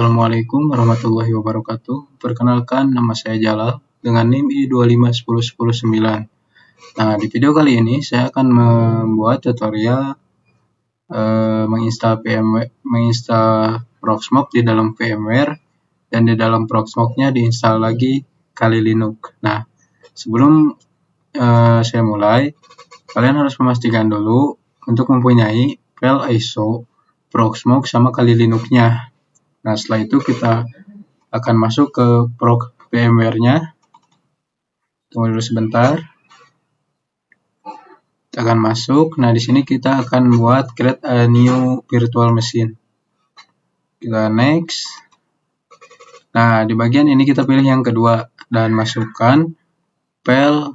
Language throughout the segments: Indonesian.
Assalamualaikum warahmatullahi wabarakatuh. Perkenalkan, nama saya Jalal dengan NIM I2510109. Nah, di video kali ini saya akan membuat tutorial menginstal Proxmox di dalam VMware, dan di dalam Proxmox-nya diinstal lagi Kali Linux. Nah, sebelum saya mulai, kalian harus memastikan dulu untuk mempunyai file ISO Proxmox sama Kali Linux-nya. Nah, setelah itu kita akan masuk ke VMware-nya. Tunggu dulu sebentar. Kita akan masuk. Nah, di sini kita akan buat create a new virtual machine. Kita next. Nah, di bagian ini kita pilih yang kedua dan masukkan file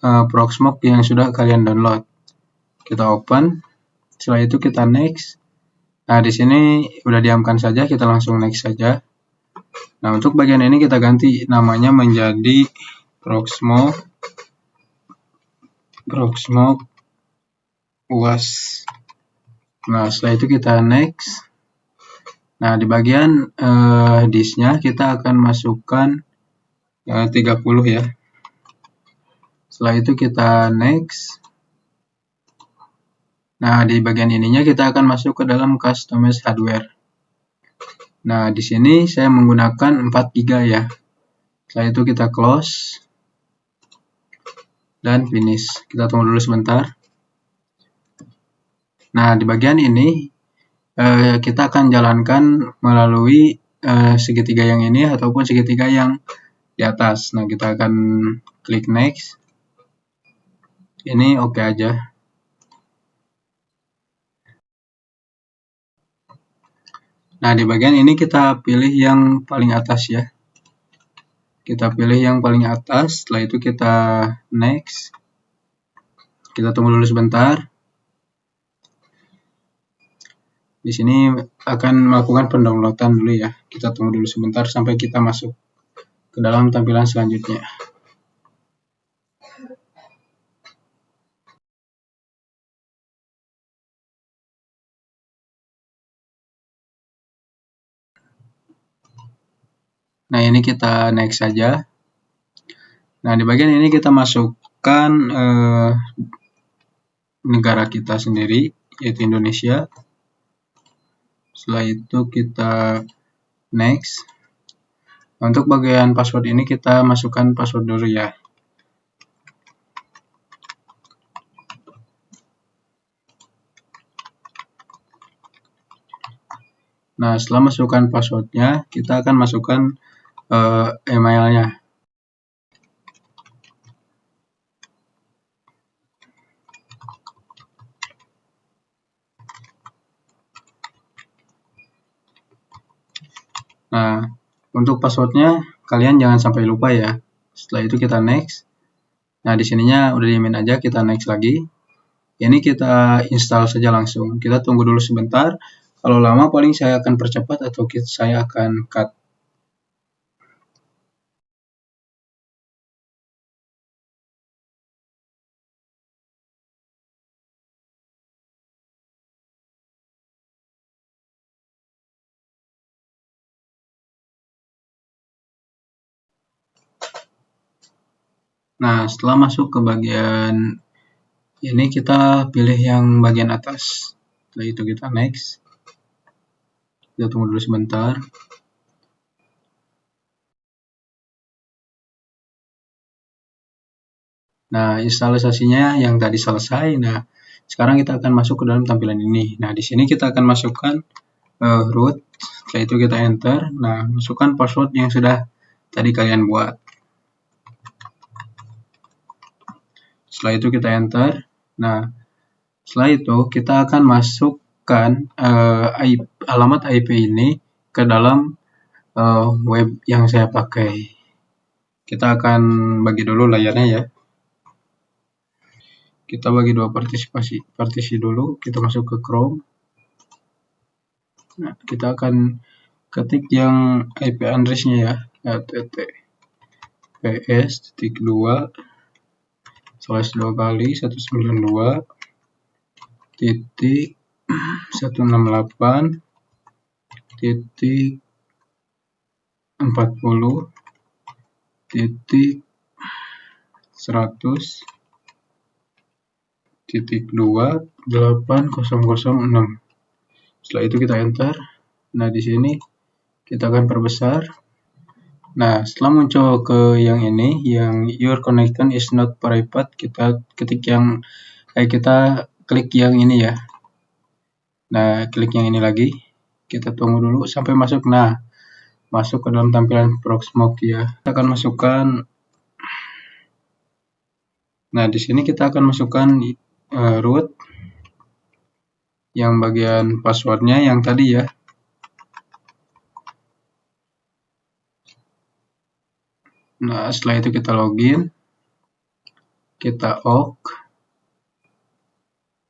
Proxmox yang sudah kalian download. Kita open. Setelah itu kita next. Nah, di sini udah diamkan saja, kita langsung next saja. Nah, untuk bagian ini kita ganti namanya menjadi Proxmox UAS. Nah, setelah itu kita next. Nah, di bagian disknya kita akan masukkan 30 ya. Setelah itu kita next. Nah, di bagian ininya kita akan masuk ke dalam customize hardware. Nah, di sini saya menggunakan 4 GB ya. Setelah itu kita close dan finish. Kita tunggu dulu sebentar. Nah, di bagian ini kita akan jalankan melalui segitiga yang ini ataupun segitiga yang di atas. Nah, kita akan klik next. Ini oke aja. Nah, di bagian ini kita pilih yang paling atas ya. Kita pilih yang paling atas, setelah itu kita next. Kita tunggu dulu sebentar. Di sini akan melakukan pendownloadan dulu ya. Kita tunggu dulu sebentar sampai kita masuk ke dalam tampilan selanjutnya. Nah, ini kita next saja. Nah, di bagian ini kita masukkan negara kita sendiri, yaitu Indonesia. Setelah itu kita next. Untuk bagian password ini kita masukkan password dulu ya. Nah, setelah masukkan passwordnya, kita akan masukkan emailnya. Nah, untuk passwordnya kalian jangan sampai lupa ya. Setelah itu kita next. Nah, di sininya udah diamin aja, kita next lagi. Ini kita install saja langsung. Kita tunggu dulu sebentar. Kalau lama paling saya akan percepat atau saya akan cut. Nah, setelah masuk ke bagian ini kita pilih yang bagian atas. Setelah itu kita next. Kita tunggu dulu sebentar. Nah, instalisasinya yang tadi selesai. Nah, sekarang kita akan masuk ke dalam tampilan ini. Nah, di sini kita akan masukkan root. Setelah itu kita enter. Nah, masukkan password yang sudah tadi kalian buat. Setelah itu kita enter. Nah, setelah itu kita akan masukkan alamat IP ini ke dalam web yang saya pakai. Kita akan bagi dulu layarnya ya. Kita bagi dua partisi dulu. Kita masuk ke Chrome. Nah, kita akan ketik yang IP address-nya ya, https://2 192.168.0.1 40.100.2.8006. Setelah itu kita enter. Nah, di sini kita akan perbesar. Nah, setelah muncul ke yang ini, yang your connection is not private, kita ketik yang kita klik yang ini ya. Nah, klik yang ini lagi. Kita tunggu dulu sampai masuk. Nah, masuk ke dalam tampilan Proxmox ya. Kita akan masukkan. Nah, di sini kita akan masukkan root yang bagian passwordnya yang tadi ya. Nah, setelah itu kita login, kita OK.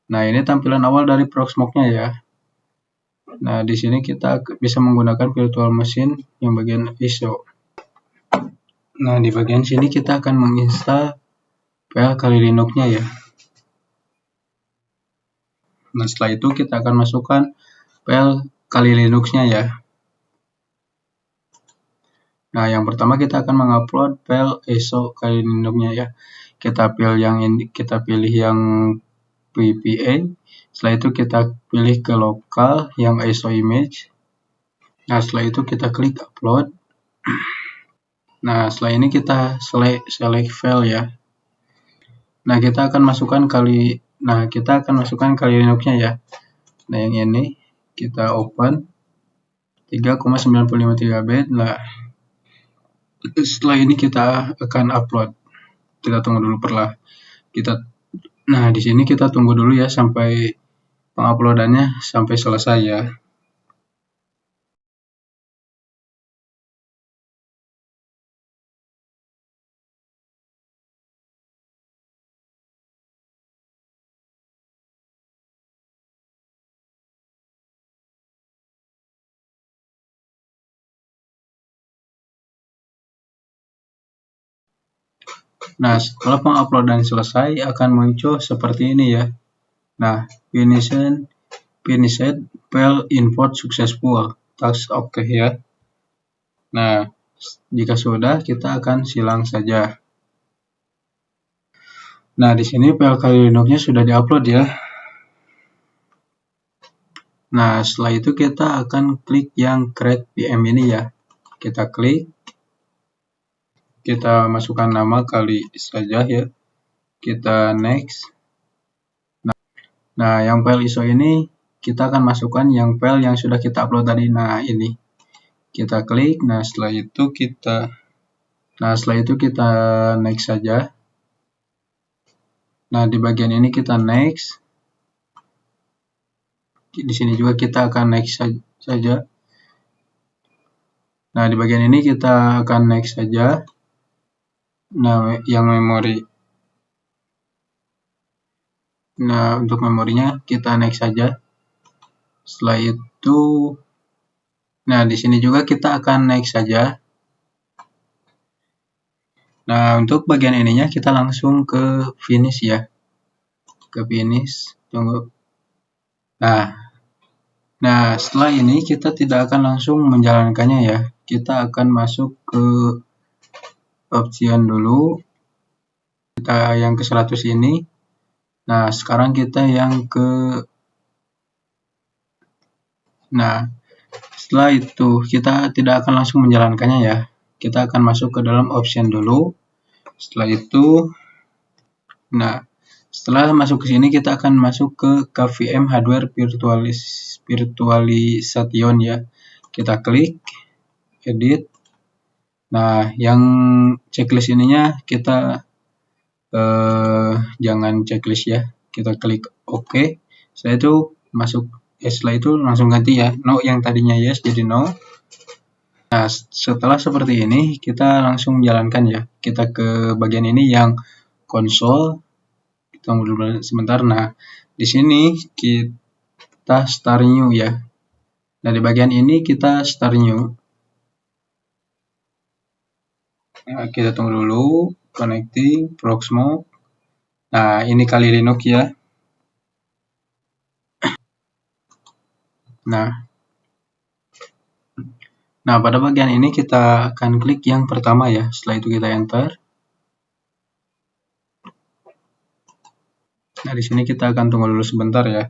Nah, ini tampilan awal dari Proxmox-nya ya. Nah, di sini kita bisa menggunakan virtual machine yang bagian ISO. Nah, di bagian sini kita akan menginstal file Kali Linux-nya ya. Nah, setelah itu kita akan masukkan file Kali Linux-nya ya. Nah, yang pertama kita akan mengupload file ISO Kali Linux-nya ya. Kita pilih yang ini, kita pilih yang VPA. Setelah itu kita pilih ke lokal yang ISO image. Nah, setelah itu kita klik upload. Nah, setelah ini kita select file ya. Nah, kita akan masukkan Kali Linux-nya ya. Nah, yang ini kita open 3,95 GB. Nah, setelah ini kita akan upload. Kita tunggu dulu Nah, di sini kita tunggu dulu ya sampai penguploadannya sampai selesai ya. Nah, setelah penguploadan selesai akan muncul seperti ini ya. Nah, finished file import successful. Task oke ya. Nah, jika sudah kita akan silang saja. Nah, di sini file Kali Linux-nya sudah diupload ya. Nah, setelah itu kita akan klik yang create VM ini ya. Kita klik. Kita masukkan nama kali saja ya. Kita next. Nah, yang file ISO ini kita akan masukkan yang file yang sudah kita upload tadi. Nah, ini. Kita klik. Nah, setelah itu kita next saja. Nah, di bagian ini kita next. Di sini juga kita akan next saja. Nah, di bagian ini kita akan next saja. Nah, yang memori. Nah, untuk memorinya kita next saja. Setelah itu, nah di sini juga kita akan next saja. Nah, untuk bagian ininya kita langsung ke finish ya. Ke finish. Tunggu. Nah, setelah ini kita tidak akan langsung menjalankannya ya. Kita akan masuk ke option dulu. Kita yang ke 100 ini. Nah, sekarang kita yang ke setelah itu kita tidak akan langsung menjalankannya ya. Kita akan masuk ke dalam option dulu. Setelah itu, setelah masuk ke sini kita akan masuk ke KVM Hardware Virtualization ya. Kita klik, edit. Nah, yang checklist ininya kita jangan checklist ya. Kita klik OK. Setelah itu setelah itu langsung ganti ya. No yang tadinya yes jadi no. Nah, setelah seperti ini kita langsung jalankan ya. Kita ke bagian ini yang konsol. Kita tunggu dulu sebentar. Nah, di sini kita start new ya. Nah, di bagian ini kita start new. Nah, kita tunggu dulu. Connecting Proxmox. Nah, ini Kali Linux ya. Nah, Nah, pada bagian ini kita akan klik yang pertama ya. Setelah itu kita enter. Nah, di sini kita akan tunggu dulu sebentar ya.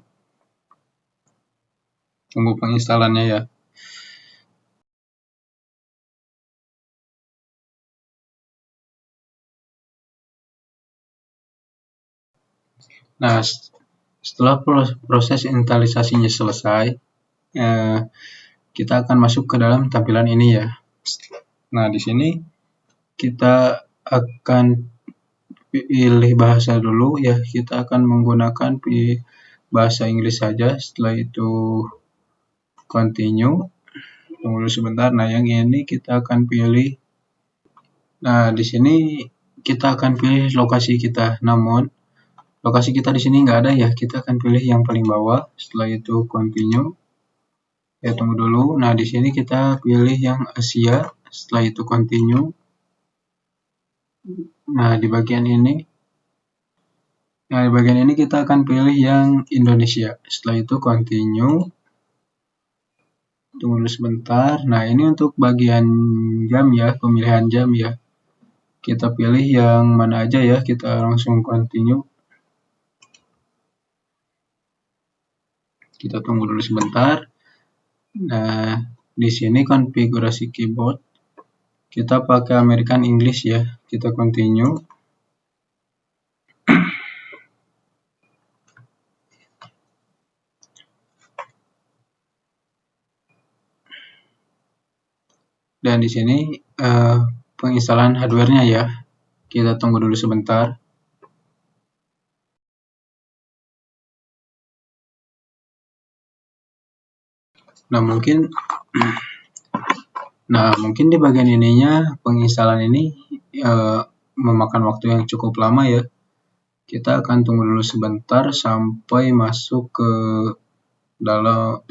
Tunggu penginstalannya ya. Nah, setelah proses instalisasinya selesai, kita akan masuk ke dalam tampilan ini ya. Nah, di sini kita akan pilih bahasa dulu ya. Kita akan menggunakan bahasa Inggris saja. Setelah itu continue. Tunggu dulu sebentar. Nah, yang ini kita akan pilih. Nah, di sini kita akan pilih lokasi kita. Namun lokasi kita di sini nggak ada ya. Kita akan pilih yang paling bawah. Setelah itu continue. Ya, tunggu dulu. Nah, di sini kita pilih yang Asia. Setelah itu continue. Nah, di bagian ini kita akan pilih yang Indonesia. Setelah itu continue. Tunggu dulu sebentar. Nah, ini untuk bagian jam ya, pemilihan jam ya. Kita pilih yang mana aja ya. Kita langsung continue. Kita tunggu dulu sebentar. Nah, di sini konfigurasi keyboard. Kita pakai American English ya. Kita continue. Dan di sini penginstalan hardware-nya ya. Kita tunggu dulu sebentar. Nah, mungkin di bagian ininya penginstalan ini memakan waktu yang cukup lama ya. Kita akan tunggu dulu sebentar sampai masuk ke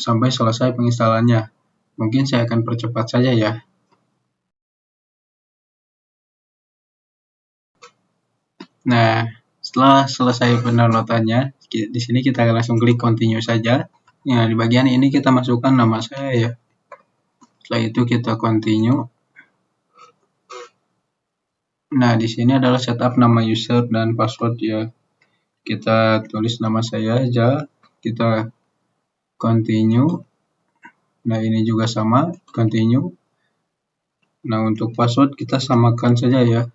sampai selesai penginstalannya. Mungkin saya akan percepat saja ya. Nah, setelah selesai pendownloadannya, di sini kita langsung klik continue saja. Nah, di bagian ini kita masukkan nama saya ya. Setelah itu kita continue. Nah, di sini adalah setup nama user dan password ya. Kita tulis nama saya aja. Kita continue. Nah, ini juga sama, continue. Nah, untuk password kita samakan saja ya.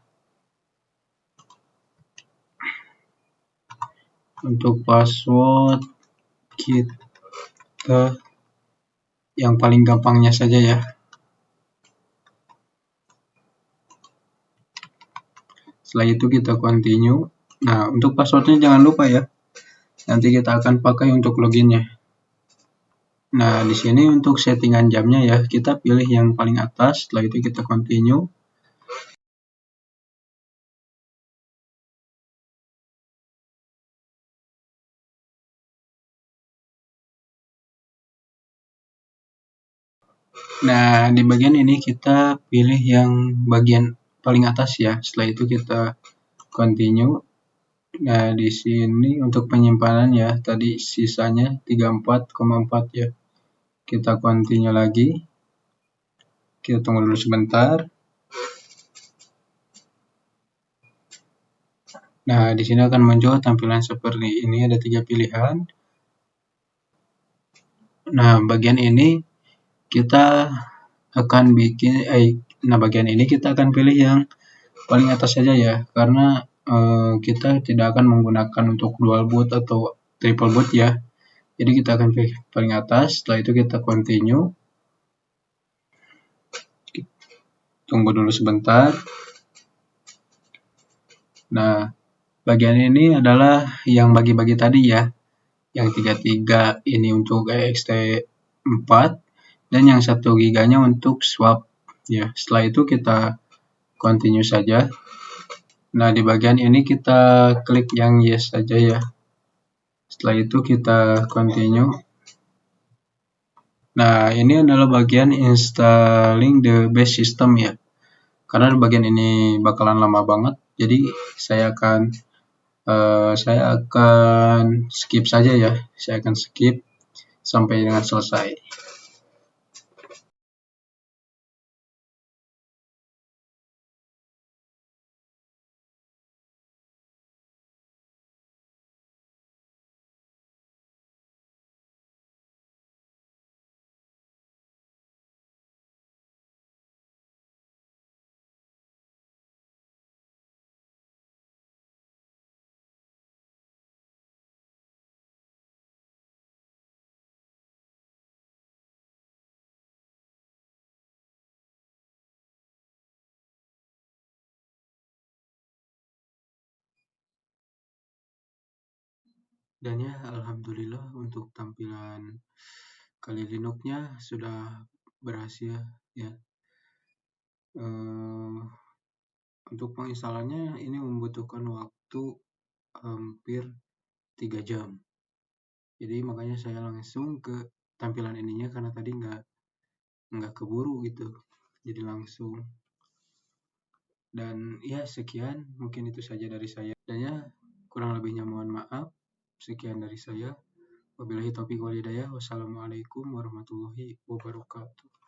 Untuk password kita yang paling gampangnya saja ya. Setelah itu kita continue. Nah, untuk passwordnya jangan lupa ya. Nanti kita akan pakai untuk loginnya. Nah, di sini untuk settingan jamnya ya, kita pilih yang paling atas. Setelah itu kita continue. Nah, di bagian ini kita pilih yang bagian paling atas ya. Setelah itu kita continue. Nah, di sini untuk penyimpanan ya, tadi sisanya 34,4 ya. Kita continue lagi. Kita tunggu dulu sebentar. Nah, di sini akan muncul tampilan seperti ini, ada 3 pilihan. Nah, bagian ini kita akan bagian ini kita akan pilih yang paling atas saja ya, karena kita tidak akan menggunakan untuk dual boot atau triple boot ya. Jadi kita akan pilih paling atas. Setelah itu kita continue. Tunggu dulu sebentar. Nah, bagian ini adalah yang bagi-bagi tadi ya. Yang 33 ini untuk ext 4 dan yang 1 giganya untuk swap ya. Setelah itu kita continue saja. Nah, di bagian ini kita klik yang yes saja ya. Setelah itu kita continue. Nah, ini adalah bagian installing the base system ya. Karena bagian ini bakalan lama banget, jadi saya akan skip saja ya. Saya akan skip sampai dengan selesai. Dan ya alhamdulillah untuk tampilan Kali Linux-nya sudah berhasil ya. Untuk penginstalannya ini membutuhkan waktu hampir 3 jam. Jadi makanya saya langsung ke tampilan ininya karena tadi nggak keburu gitu. Jadi langsung. Dan ya sekian, mungkin itu saja dari saya. Dan ya kurang lebihnya mohon maaf. Sekian dari saya. Wabillahi taufiq wal hidayah. Wassalamualaikum warahmatullahi wabarakatuh.